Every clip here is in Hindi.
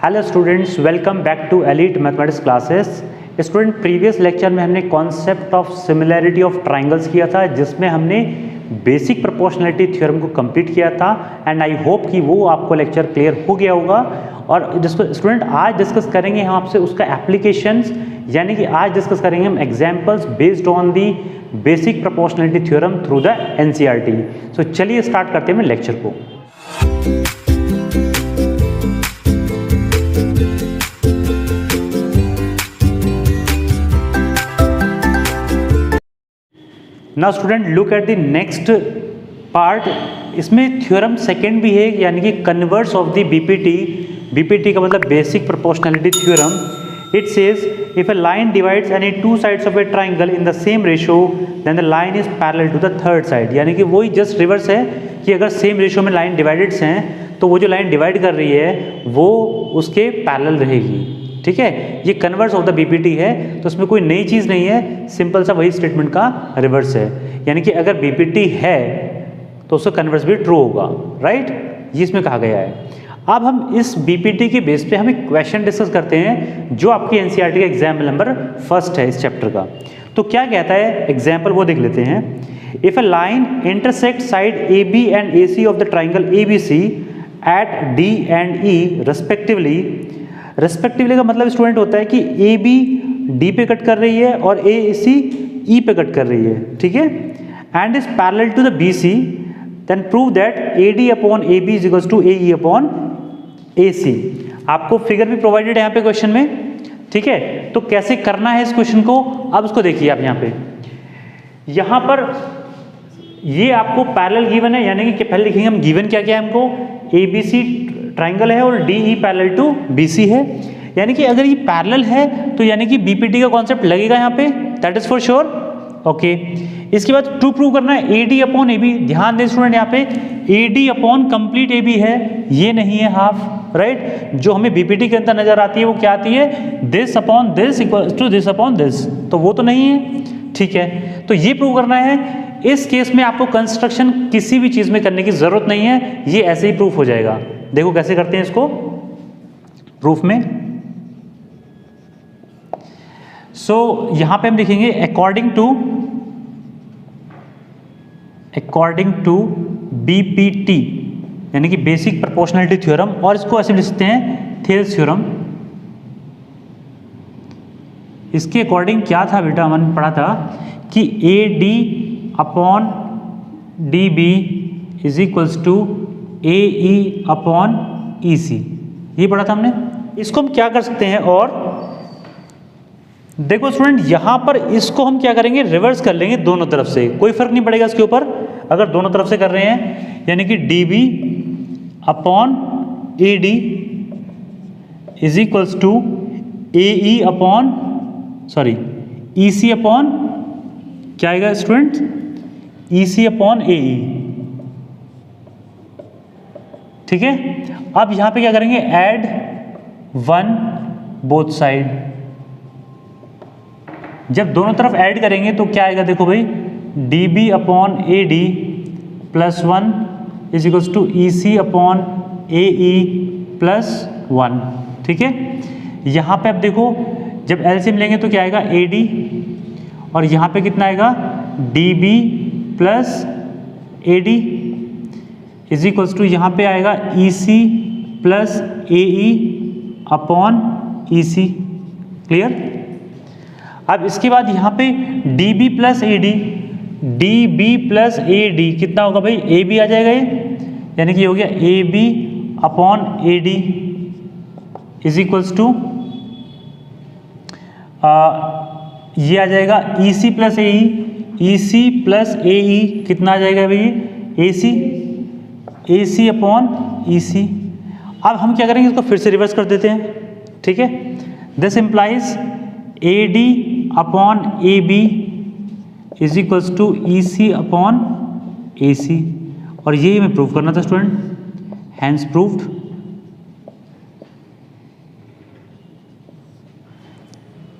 Hello students, welcome back to elite mathematics classes. Student, previous lecture में हमने concept of similarity of triangles किया था, जिसमें हमने बेसिक प्रोपोर्शनैलिटी थ्योरम को कंप्लीट किया था एंड आई होप कि वो आपको लेक्चर क्लियर हो गया होगा। और जिसको स्टूडेंट आज डिस्कस करेंगे हम आपसे उसका एप्लीकेशंस, यानी कि आज डिस्कस करेंगे हम examples based on the basic proportionality theorem through the NCERT. So चलिए स्टार्ट करते हैं लेक्चर को। Now student, look at the next part. इसमें थ्योरम सेकेंड भी है, यानी कि converse of the BPT. BPT का मतलब basic proportionality theorem. It says if a line divides any two sides of a triangle in the same ratio then the line is parallel to the third side. यानी कि वही जस्ट रिवर्स है कि अगर सेम रेशियो में लाइन डिवाइडेड्स हैं तो वो जो लाइन डिवाइड कर रही है वो उसके पैरेलल रहेगी। ठीक है, ये कन्वर्स ऑफ द बीपीटी है, तो इसमें कोई नई चीज़ नहीं है, सिंपल सा वही स्टेटमेंट का रिवर्स है। यानी कि अगर बीपीटी है तो उसका कन्वर्स भी ट्रू होगा, राइट? ये इसमें कहा गया है। अब हम इस बीपीटी के बेस पे हम एक क्वेश्चन डिस्कस करते हैं जो आपकी एनसीईआरटी का एग्जाम्पल नंबर फर्स्ट है इस चैप्टर का। तो क्या कहता है एग्जाम्पल, वो देख लेते हैं। If a line intersect side A B and A C of the triangle A B C at D and E respectively. Respectively का मतलब स्टूडेंट होता है कि ए बी डी पे कट कर रही है और ए सी ई पे कट कर रही है, ठीक है, and is parallel to the B C, then prove that A D upon A B is equals to A E upon A C. आपको फिगर भी प्रोवाइडेड है यहाँ पे क्वेश्चन में, ठीक है। तो कैसे करना है इस क्वेश्चन को, अब उसको देखिए आप यहाँ पे। यहाँ पर ये आपको पैरेलल गिवन है, यानी कि पहले लिखेंगे हम गिवन क्या क्या है हमको, ए बी सी ट्राइंगल है और D E parallel to B C है। यानी कि अगर ये पैरेलल है तो यानी कि बीपीटी का कॉन्सेप्ट लगेगा यहाँ पे, that is for sure. Okay, इसके बाद टू प्रूव करना है A D upon A B. ध्यान दें स्टूडेंट, यहाँ पे A D upon complete A B है, ये नहीं है हाफ, राइट? जो हमें बीपीटी के अंदर नजर आती है वो क्या आती है, this upon this equal to this upon this, तो वो तो नहीं है, ठीक है। तो ये प्रूव करना है। इस केस में आपको कंस्ट्रक्शन किसी भी चीज में करने की जरूरत नहीं है, ये ऐसे ही प्रूफ हो जाएगा। देखो कैसे करते हैं इसको प्रूफ में। सो यहां पे हम लिखेंगे अकॉर्डिंग टू बीपीटी, यानी कि बेसिक प्रोपोर्शनैलिटी थ्योरम, और इसको ऐसे लिख सकते हैं थेल्स थ्योरम। इसके अकॉर्डिंग क्या था बेटा, हमने पढ़ा था कि A D upon D B is equals to A E upon E C, ये पढ़ा था हमने। इसको हम क्या कर सकते हैं, और देखो स्टूडेंट यहां पर इसको हम क्या करेंगे, रिवर्स कर लेंगे दोनों तरफ से, कोई फर्क नहीं पड़ेगा इसके ऊपर अगर दोनों तरफ से कर रहे हैं। यानी कि D B upon A D is equals to A E upon E C upon क्या आएगा student, E C upon A ई, ठीक है। अब यहां पे क्या करेंगे, ऐड वन बोथ साइड। जब दोनों तरफ ऐड करेंगे तो क्या आएगा, देखो भाई, D B upon A D plus one is equals to E C upon A E plus one, ठीक है। यहां पे अब देखो जब एलसीएम लेंगे तो क्या आएगा, ए डी, और यहां पे कितना आएगा, D B plus A D is equals to यहाँ पे आएगा E C plus A E upon E C, clear. अब इसके बाद यहाँ पे D B plus A D, D B plus A D कितना होगा भाई, ए बी आ जाएगा ये, यानी कि हो गया A B upon A D is equals to ये आ जाएगा ई C plus A E C plus A ई कितना आ जाएगा भाई, ए सी अपॉन ई सी। अब हम क्या करेंगे, इसको फिर से रिवर्स कर देते हैं, ठीक है। This implies A D upon A B is equals to E C upon A C, और यही हमें प्रूव करना था student, hence proved.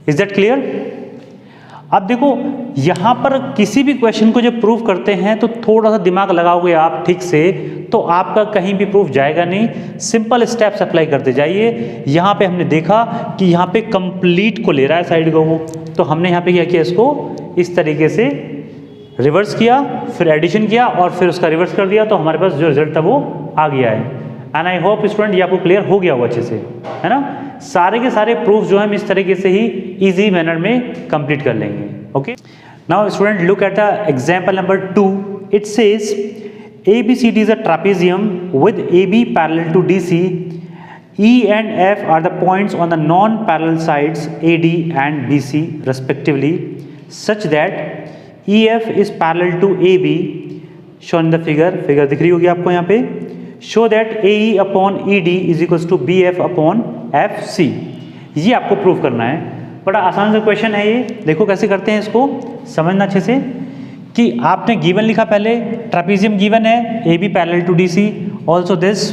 Is that clear? अब देखो यहां पर किसी भी क्वेश्चन को जब प्रूव करते हैं तो थोड़ा सा दिमाग लगाओगे आप ठीक से तो आपका कहीं भी प्रूफ जाएगा नहीं। सिंपल स्टेप्स अप्लाई करते जाइए। यहाँ पे हमने देखा कि यहाँ पे कंप्लीट को ले रहा है साइड को वो, तो हमने यहाँ पे क्या किया, इसको इस तरीके से रिवर्स किया, फिर एडिशन किया और फिर उसका रिवर्स कर दिया, तो हमारे पास जो रिजल्ट था वो आ गया है। एंड आई होप स्टूडेंट ये आपको क्लियर हो गया होगा अच्छे से, है ना। सारे के सारे प्रूफ जो है हम इस तरीके से ही इजी मैनर में कंप्लीट कर लेंगे। Okay, now student look at the example number 2. It says ABCD is a trapezium with AB parallel to DC. E and F are the points on the non-parallel sides AD and BC respectively, such that EF is parallel to AB, shown in the figure. Figure दिख रही होगी आपको यहाँ पे. Show that AE upon ED is equals to BF upon FC. ये आपको प्रूव करना है. बड़ा आसान सा क्वेश्चन है ये. देखो कैसे करते हैं इसको, समझना अच्छे से. कि आपने गिवन लिखा पहले, ट्रापेजियम गिवन है, AB parallel to DC, also this,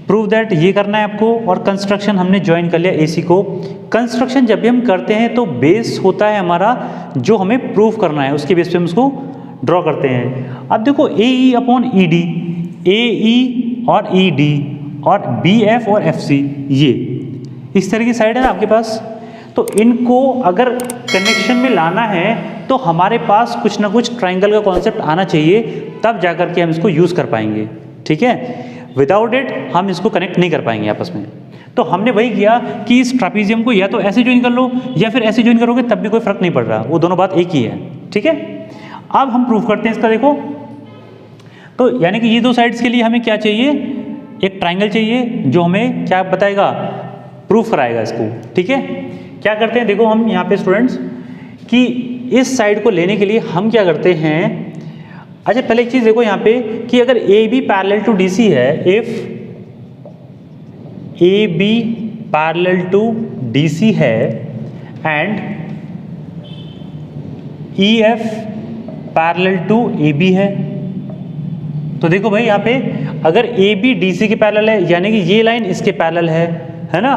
prove that, ये करना है आपको. और कंस्ट्रक्शन हमने ज्वाइन कर लिया AC को. कंस्ट्रक्शन जब भी हम करते हैं तो बेस होता है हमारा जो हमें प्रूव करना है, उसके बेस पे हम उसको ड्रॉ करते हैं. अब देखो AE अपॉन ED, AE और ED और BF और FC, ये इस तरह की साइड है ना आपके पास. तो इनको अगर कनेक्शन में लाना है तो हमारे पास कुछ ना कुछ ट्राइंगल का कॉन्सेप्ट आना चाहिए, तब जाकर के हम इसको यूज़ कर पाएंगे. ठीक है, विदाउट इट हम इसको कनेक्ट नहीं कर पाएंगे आपस में. तो हमने वही किया कि इस ट्रापेजियम को या तो ऐसे ज्वाइन कर लो या फिर ऐसे ज्वाइन करोगे तब भी कोई फर्क नहीं पड़ रहा, वो दोनों बात एक ही है. ठीक है, अब हम प्रूफ करते हैं इसका. देखो तो यानी कि ये दो साइड्स के लिए हमें क्या चाहिए, एक ट्राइंगल चाहिए जो हमें क्या बताएगा, प्रूफ कराएगा इसको. ठीक है, क्या करते हैं, देखो हम यहाँ पे स्टूडेंट्स कि इस साइड को लेने के लिए हम क्या करते हैं. अच्छा पहले एक चीज़ देखो यहाँ पे कि अगर AB पैरेलल टू DC है, if AB parallel to DC है and EF parallel to AB है, तो देखो भाई यहाँ पे अगर AB DC के पैरेलल है यानी कि ये लाइन इसके पैरेलल है ना,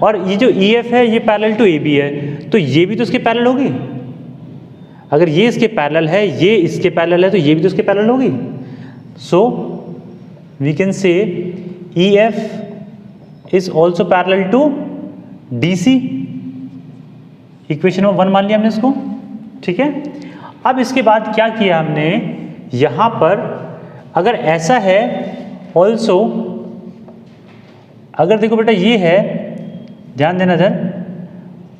और ये जो EF है ये पैरेलल टू AB है, तो ये भी तो इसके पैरेलल होगी. अगर ये इसके पैरेलल है, ये इसके पैरेलल है, तो ये भी तो इसके पैरेलल होगी. So we can say EF is also parallel to DC. Equation number 1 मान लिया हमने इसको. ठीक है, अब इसके बाद क्या किया हमने, यहाँ पर अगर ऐसा है ऑल्सो, अगर देखो बेटा ये है, ध्यान देना इधर,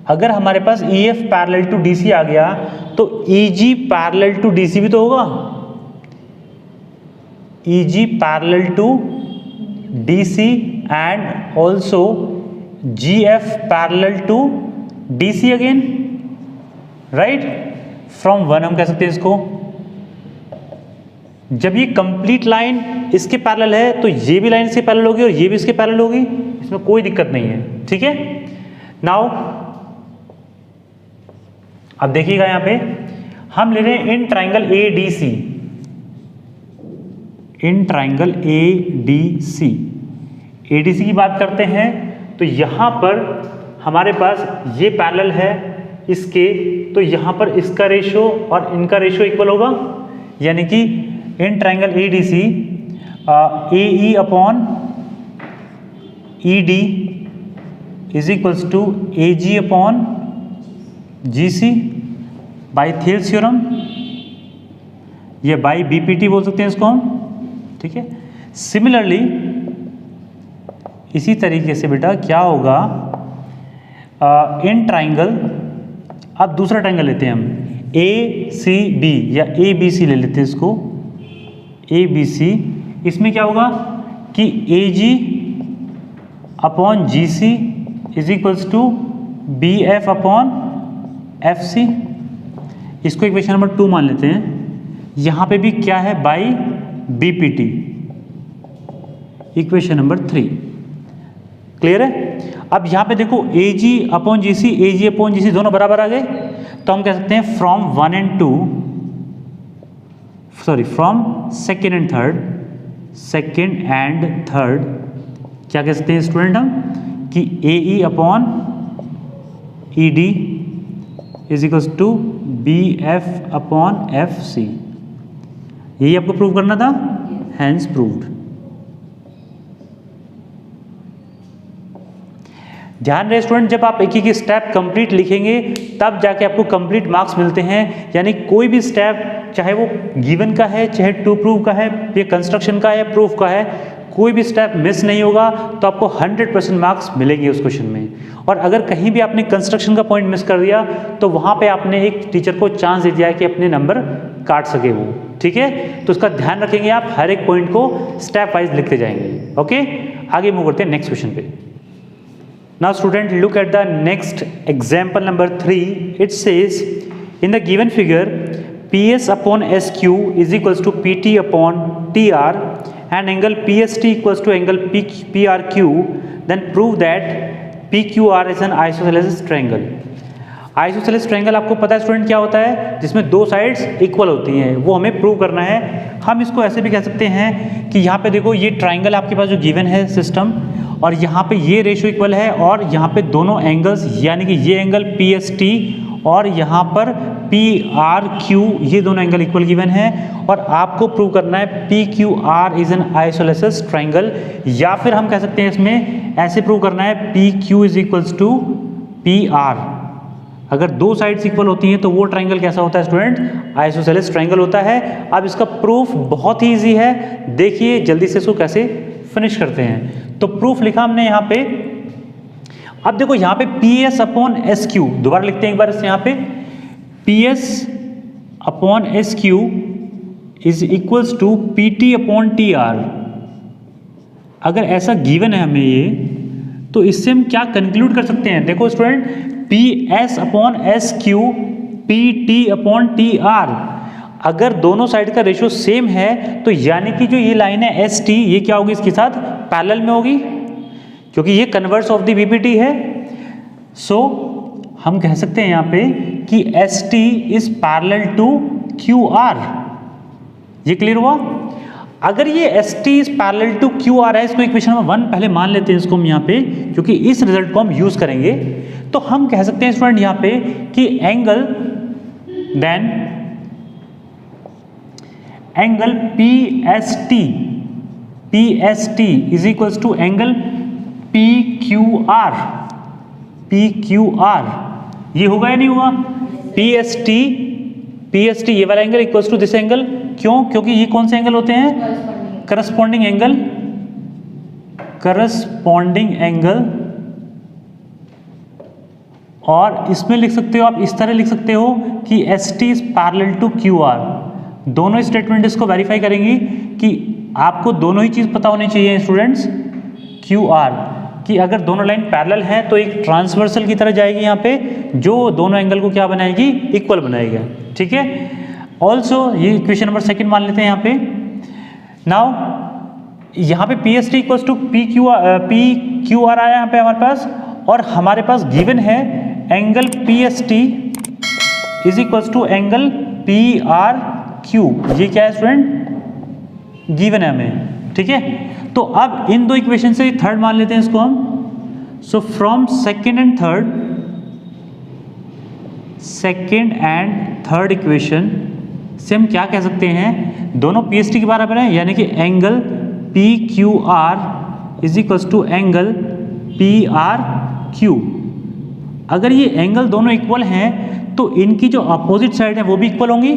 अगर हमारे पास EF पैरेलल टू DC आ गया तो EG पैरेलल टू DC भी तो होगा. EG parallel to DC and also GF parallel to DC again, right. From 1 हम कह सकते हैं इसको. जब ये कंप्लीट लाइन इसके पैरेलल है तो ये भी लाइन इसके पैरेलल होगी और ये भी इसके पैरेलल होगी, इसमें कोई दिक्कत नहीं है. ठीक है, नाउ अब देखिएगा यहाँ पे हम ले रहे हैं इन ट्राइंगल ADC, इन ट्राइंगल ADC की बात करते हैं. तो यहाँ पर हमारे पास ये पैरेलल है इसके, तो यहाँ पर इसका रेशो और इनका रेशो इक्वल होगा, यानी कि in triangle ADC AE upon ED is equals to AG upon GC by Thales theorem, ये बाई BPT बोल सकते हैं इसको हम. ठीक है, सिमिलरली इसी तरीके से बेटा क्या होगा इन ट्राइंगल, अब दूसरा ट्राइंगल लेते हैं हम ACB या ABC ले लेते हैं इसको, ABC. इसमें क्या होगा कि AG upon GC is equals to BF upon FC. इसको इक्वेशन नंबर 2 मान लेते हैं. यहाँ पे भी क्या है, by BPT, equation number 3. Clear है. अब यहाँ पे देखो AG upon GC, AG upon GC दोनों बराबर आ गए, तो हम कह सकते हैं from 1 and 2, sorry from second and third क्या कह सकते हैं स्टूडेंट हम कि AE upon ED is equals to BF upon FC. यही आपको प्रूव करना था, हैंस प्रूव्ड. ध्यान रहे स्टूडेंट, जब आप एक एक स्टेप कंप्लीट लिखेंगे तब जाके आपको कंप्लीट मार्क्स मिलते हैं। यानी कोई भी स्टेप, चाहे वो गिवन का है, चाहे टू प्रूव का है, या कंस्ट्रक्शन का है, या प्रूफ का है, कोई भी स्टेप मिस नहीं होगा तो आपको 100% मार्क्स मिलेंगे उस क्वेश्चन में। और अगर कहीं भी आपने कंस्ट्रक्शन का पॉइंट मिस कर दिया तो वहाँ पे आपने एक टीचर को चांस दे दिया है कि अपने नंबर काट सके वो, ठीक है। तो उसका ध्यान रखेंगे आप, हर एक पॉइंट को स्टेप वाइज लिखते जाएंगे। ओके, आगे मूव करते हैं नेक्स्ट क्वेश्चन पे। Now student look at the next example number 3। It says in the given figure PS upon SQ is equals to PT upon TR and angle PST equals to angle PRQ, then prove that PQR is an isosceles triangle। Isosceles triangle आपको पता है स्टूडेंट क्या होता है, जिसमें दो साइड्स इक्वल होती हैं, वो हमें प्रूव करना है। हम इसको ऐसे भी कह सकते हैं कि यहाँ पे देखो ये ट्रायंगल आपके पास जो गिवन है सिस्टम, और यहाँ पे ये रेशियो इक्वल है, और यहाँ पे दोनों एंगल्स यानी कि ये एंगल PST और यहाँ पर PRQ, ये दोनों एंगल इक्वल गिवन है, और आपको प्रूव करना है PQR is an isosceles triangle. या फिर हम कह सकते हैं इसमें ऐसे प्रूव करना है PQ is equals to PR। अगर दो साइड्स इक्वल होती हैं तो वो ट्रायंगल कैसा होता है स्टूडेंट, आइसोसेलेस ट्रायंगल होता है। अब इसका प्रूफ बहुत ही ईजी है, देखिए जल्दी से इसको कैसे फिनिश करते हैं। तो प्रूफ लिखा हमने यहाँ पे। अब देखो यहाँ पे PS अपॉन SQ, दोबारा लिखते हैं एक बार, यहाँ पे PS upon SQ is equals to PT upon TR। अगर ऐसा गिवन है हमें ये, तो इससे हम क्या कंक्लूड कर सकते हैं, देखो student, PS upon SQ PT upon TR, अगर दोनों साइड का रेशियो सेम है तो यानी कि जो ये लाइन है ST, ये क्या होगी, इसके साथ पैरेलल में होगी, क्योंकि ये कन्वर्स ऑफ द BPT है। सो हम कह सकते हैं यहाँ पे कि ST is parallel to QR। ये क्लियर हुआ। अगर ये ST is parallel to QR है, इसको इक्वेशन नंबर 1 पहले मान लेते हैं इसको हम यहाँ पे, क्योंकि इस रिजल्ट को हम यूज करेंगे। तो हम कह सकते हैं स्टूडेंट यहाँ पे कि angle PST is equals to angle PQR। ये होगा या नहीं हुआ, PST ये वाला angle equals to this angle. क्यों, क्योंकि ये कौन से एंगल होते हैं, करस्पॉन्डिंग एंगल। और इसमें लिख सकते हो आप, इस तरह लिख सकते हो कि ST is parallel to QR। दोनों स्टेटमेंट इसको वेरीफाई करेंगी कि आपको दोनों ही चीज पता होनी चाहिए स्टूडेंट्स। QR कि अगर दोनों लाइन पैरेलल हैं तो एक ट्रांसवर्सल की तरह जाएगी यहाँ पे, जो दोनों एंगल को क्या बनाएगी, इक्वल बनाएगा, ठीक है। ऑल्सो ये इक्वेशन नंबर 2 मान लेते हैं यहाँ पे। नाउ यहाँ पे PST इक्वल्स टू PQR आया यहाँ पे हमारे पास, और हमारे पास गिवन है angle PST is equals to angle PRQ। ये क्या है स्टूडेंट, गिवन है हमें, ठीक है। तो अब इन दो इक्वेशन से थर्ड मान लेते हैं इसको हम। So from second and third equation से हम क्या कह सकते हैं, दोनों PST के बराबर है, यानी कि angle PQR is equals to angle PRQ। अगर ये एंगल दोनों इक्वल हैं तो इनकी जो अपोजिट साइड है वो भी इक्वल होंगी,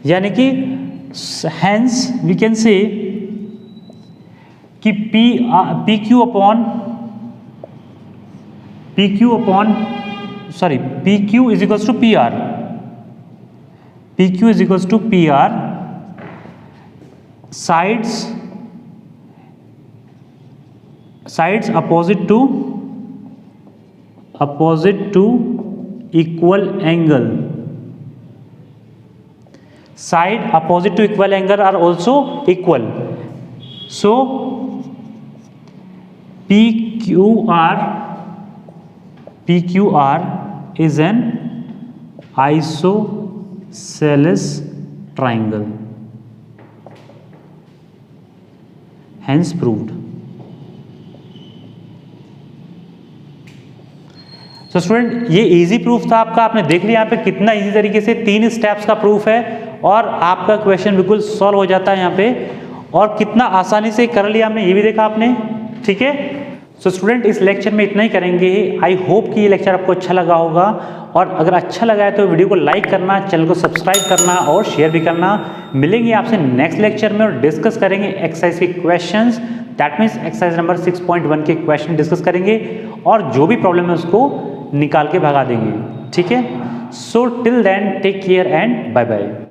यानी कि हेंस वी कैन से कि PQ is equals to PR। PQ is equals to PR, sides opposite to equal angle, side opposite to equal angle are also equal. So PQR is an isosceles triangle, hence proved. तो स्टूडेंट ये इजी प्रूफ था आपका, आपने देख लिया यहाँ पे कितना इजी तरीके से 3 स्टेप्स का प्रूफ है और आपका क्वेश्चन बिल्कुल सॉल्व हो जाता है यहाँ पे, और कितना आसानी से कर लिया हमने ये भी देखा आपने, ठीक है। सो स्टूडेंट इस लेक्चर में इतना ही करेंगे। आई होप कि ये लेक्चर आपको अच्छा लगा होगा, और अगर अच्छा लगा है तो वीडियो को लाइक करना, चैनल को सब्सक्राइब करना और शेयर भी करना। मिलेंगे आपसे नेक्स्ट लेक्चर में और डिस्कस करेंगे एक्सरसाइज के questions, that means exercise number 6.1 के क्वेश्चन डिस्कस करेंगे और जो भी प्रॉब्लम है उसको निकाल के भगा देंगे। ठीक है, so till then take care and bye bye.